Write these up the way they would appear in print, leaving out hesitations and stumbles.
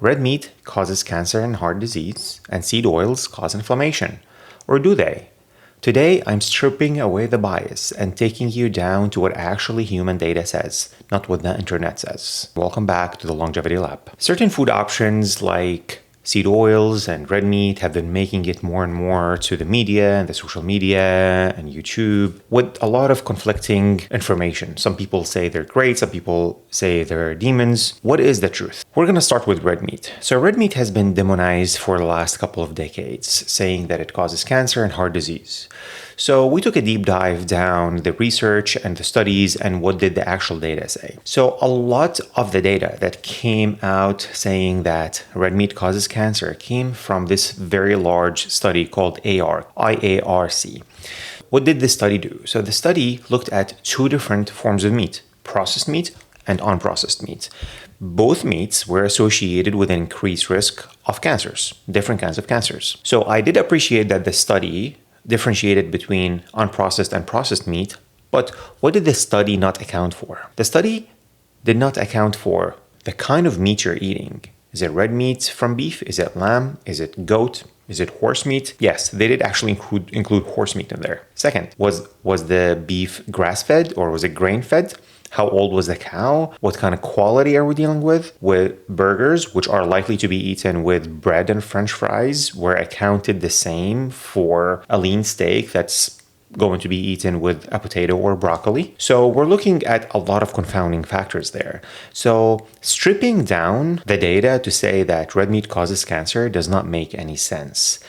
red meat causes cancer and heart disease, and seed oils cause inflammation. Or do they? Today, I'm stripping away the bias and taking you down to what actually human data says, not what the internet says. Welcome back to the Longevity Lab. Certain food options like seed oils and red meat have been making it more and more to the media and the social media and YouTube with a lot of conflicting information. Some people say they're great, some people say they're demons. What is the truth? We're going to start with red meat. So red meat has been demonized for the last couple of decades, saying that it causes cancer and heart disease. So we took a deep dive down the research and the studies and what did the actual data say. So a lot of the data that came out saying that red meat causes cancer came from this very large study called IARC. What did this study do? So the study looked at two different forms of meat, processed meat and unprocessed meat. Both meats were associated with an increased risk of cancers, different kinds of cancers. So I did appreciate that the study differentiated between unprocessed and processed meat, but what did the study not account for? The study did not account for the kind of meat you're eating. Is it red meat from beef? Is it lamb? Is it goat? Is it horse meat? Yes, they did actually include horse meat in there. Second, was the beef grass-fed or was it grain-fed? How old was the cow? What kind of quality are we dealing with? With burgers, which are likely to be eaten with bread and French fries, were accounted the same for a lean steak that's going to be eaten with a potato or broccoli. So we're looking at a lot of confounding factors there. So stripping down the data to say that red meat causes cancer does not make any sense.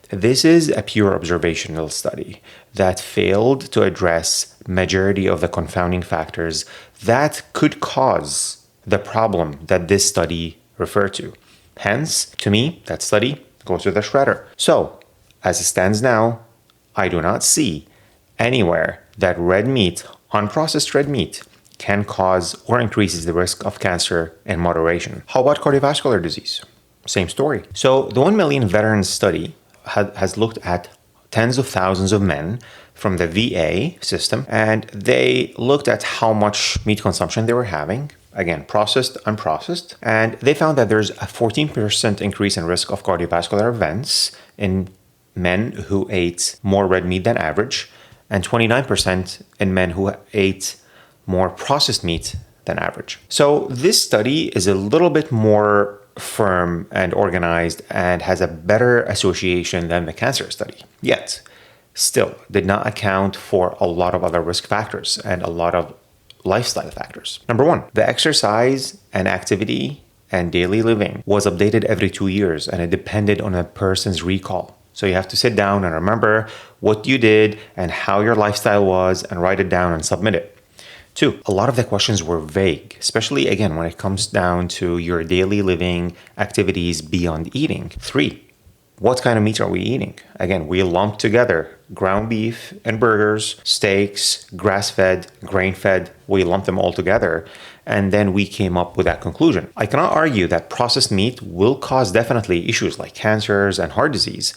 This is a pure observational study that failed to address majority of the confounding factors that could cause the problem that this study referred to. Hence, to me, that study goes to the shredder. So, as it stands now, I do not see anywhere that red meat, unprocessed red meat, can cause or increases the risk of cancer in moderation. How about cardiovascular disease? Same story. So, the 1 million veterans study has looked at tens of thousands of men from the VA system, and they looked at how much meat consumption they were having, again, processed, unprocessed, and they found that there's a 14% increase in risk of cardiovascular events in men who ate more red meat than average, and 29% in men who ate more processed meat than average. So this study is a little bit more firm and organized and has a better association than the cancer study. Yet, still did not account for a lot of other risk factors and a lot of lifestyle factors. Number one, the exercise and activity and daily living was updated every 2 years, and it depended on a person's recall. So you have to sit down and remember what you did and how your lifestyle was and write it down and submit it. Two, a lot of the questions were vague, especially again when it comes down to your daily living activities beyond eating. Three, what kind of meat are we eating? Again, we lumped together ground beef and burgers, steaks, grass-fed, grain-fed. We lumped them all together, and then we came up with that conclusion. I cannot argue that processed meat will cause definitely issues like cancers and heart disease,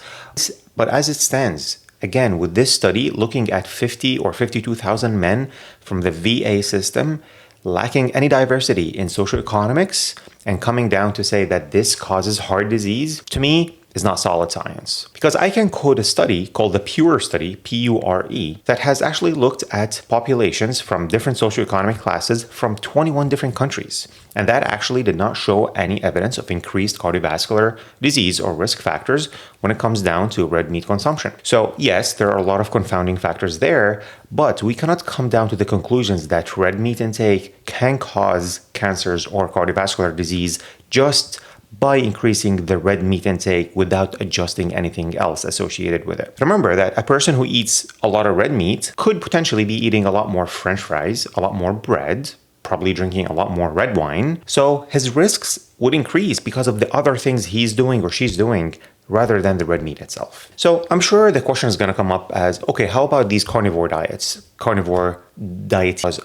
but as it stands, again, with this study looking at 50 or 52,000 men from the VA system, lacking any diversity in socioeconomics, and coming down to say that this causes heart disease, to me, is not solid science. Because I can quote a study called the PURE study, P-U-R-E, that has actually looked at populations from different socioeconomic classes from 21 different countries. And that actually did not show any evidence of increased cardiovascular disease or risk factors when it comes down to red meat consumption. So yes, there are a lot of confounding factors there, but we cannot come down to the conclusions that red meat intake can cause cancers or cardiovascular disease just by increasing the red meat intake without adjusting anything else associated with it. Remember that a person who eats a lot of red meat could potentially be eating a lot more French fries, a lot more bread, probably drinking a lot more red wine. So his risks would increase because of the other things he's doing or she's doing rather than the red meat itself. So I'm sure the question is going to come up as, okay, how about these carnivore diets,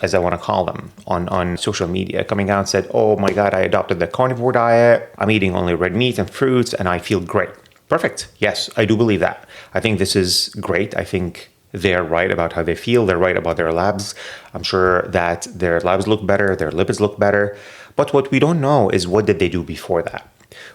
as I want to call them, on social media, coming out and said, oh my God, I adopted the carnivore diet. I'm eating only red meat and fruits and I feel great. Perfect. Yes, I do believe that. I think this is great. I think they're right about how they feel. They're right about their labs. I'm sure that their labs look better, their lipids look better. But what we don't know is what did they do before that?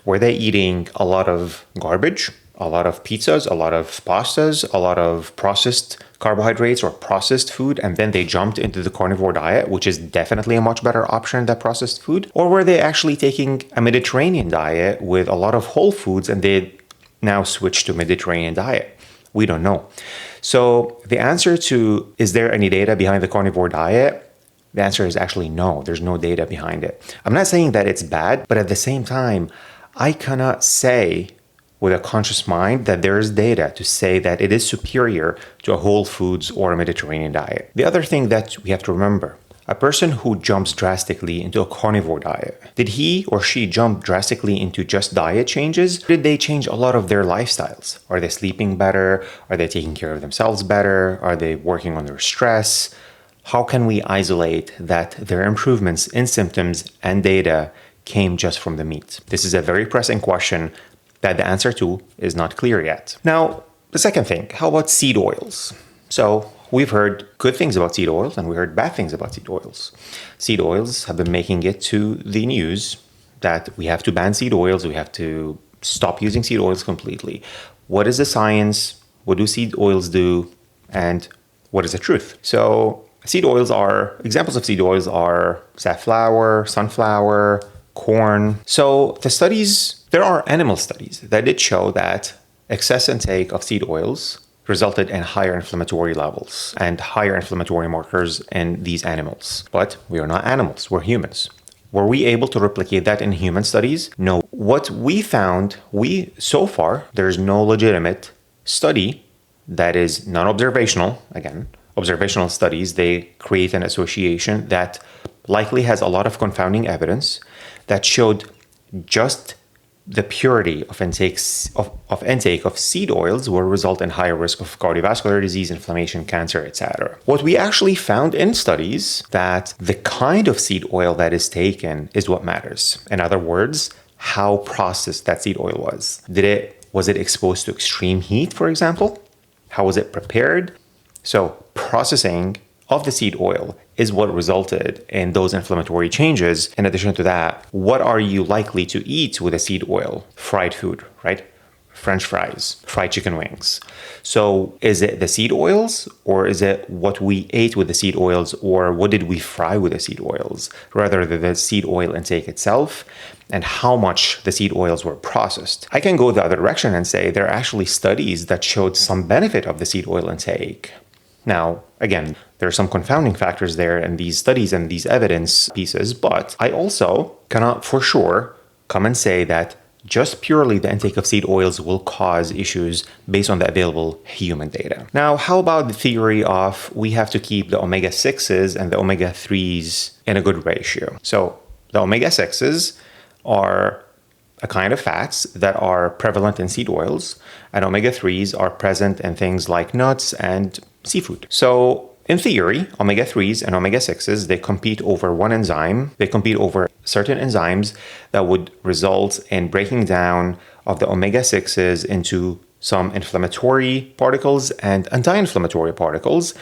Were they eating a lot of garbage, a lot of pizzas, a lot of pastas, a lot of processed carbohydrates or processed food, and then they jumped into the carnivore diet, which is definitely a much better option than processed food? Or were they actually taking a Mediterranean diet with a lot of whole foods and they now switched to Mediterranean diet? We don't know. So the answer to, is there any data behind the carnivore diet? The answer is actually no, there's no data behind it. I'm not saying that it's bad, but at the same time, I cannot say with a conscious mind that there is data to say that it is superior to a whole foods or a Mediterranean diet. The other thing that we have to remember, a person who jumps drastically into a carnivore diet, did he or she jump drastically into just diet changes? Did they change a lot of their lifestyles? Are they sleeping better? Are they taking care of themselves better? Are they working on their stress? How can we isolate that their improvements in symptoms and data came just from the meat? This is a very pressing question that the answer to is not clear yet. Now, the second thing, how about seed oils? So we've heard good things about seed oils and we heard bad things about seed oils. Seed oils have been making it to the news that we have to ban seed oils, we have to stop using seed oils completely. What is the science? What do seed oils do? And what is the truth? So examples of seed oils are safflower, sunflower, corn. So there are animal studies that did show that excess intake of seed oils resulted in higher inflammatory levels and higher inflammatory markers in these animals. But we are not animals, we're humans. Were we able to replicate that in human studies? No. What we found, so far, there's no legitimate study that is non-observational. Again, observational studies, they create an association that likely has a lot of confounding evidence that showed just the purity of intake of seed oils will result in higher risk of cardiovascular disease, inflammation, cancer, etc. What we actually found in studies that the kind of seed oil that is taken is what matters. In other words, how processed that seed oil was. Was it exposed to extreme heat, for example? How was it prepared? So processing of the seed oil is what resulted in those inflammatory changes. In addition to that, what are you likely to eat with a seed oil? Fried food, right? French fries, fried chicken wings. So is it the seed oils or is it what we ate with the seed oils or what did we fry with the seed oils rather than the seed oil intake itself and how much the seed oils were processed? I can go the other direction and say there are actually studies that showed some benefit of the seed oil intake. Now, again, there are some confounding factors there in these studies and these evidence pieces, but I also cannot for sure come and say that just purely the intake of seed oils will cause issues based on the available human data. Now, how about the theory of we have to keep the omega-6s and the omega-3s in a good ratio? So the omega-6s are a kind of fats that are prevalent in seed oils, and omega-3s are present in things like nuts and seafood. So in theory, omega-3s and omega-6s, they compete over one enzyme. They compete over certain enzymes that would result in breaking down of the omega-6s into some inflammatory particles and anti-inflammatory particles.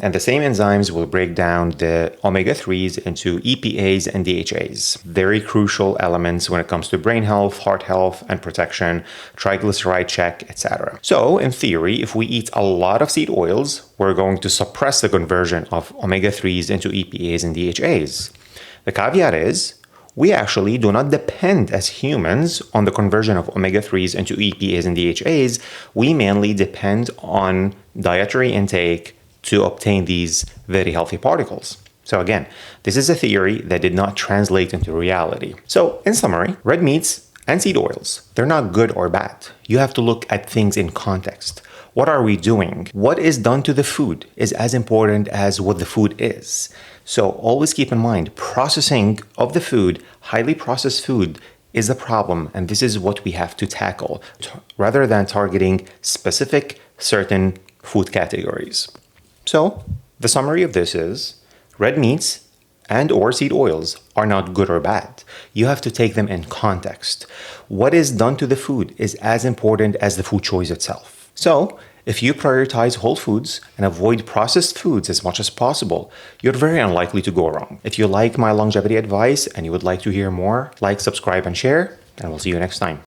And the same enzymes will break down the omega-3s into EPAs and DHAs. Very crucial elements when it comes to brain health, heart health, and protection, triglyceride check, etc. So in theory, if we eat a lot of seed oils, we're going to suppress the conversion of omega-3s into EPAs and DHAs. The caveat is, we actually do not depend as humans on the conversion of omega-3s into EPAs and DHAs. We mainly depend on dietary intake to obtain these very healthy particles. So again, this is a theory that did not translate into reality. So in summary, red meats and seed oils, they're not good or bad. You have to look at things in context. What are we doing? What is done to the food is as important as what the food is. So always keep in mind, processing of the food, highly processed food, is a problem, and this is what we have to tackle, rather than targeting specific certain food categories. So the summary of this is, red meats and or seed oils are not good or bad. You have to take them in context. What is done to the food is as important as the food choice itself. So if you prioritize whole foods and avoid processed foods as much as possible, you're very unlikely to go wrong. If you like my longevity advice and you would like to hear more, like, subscribe, and share. and we'll see you next time.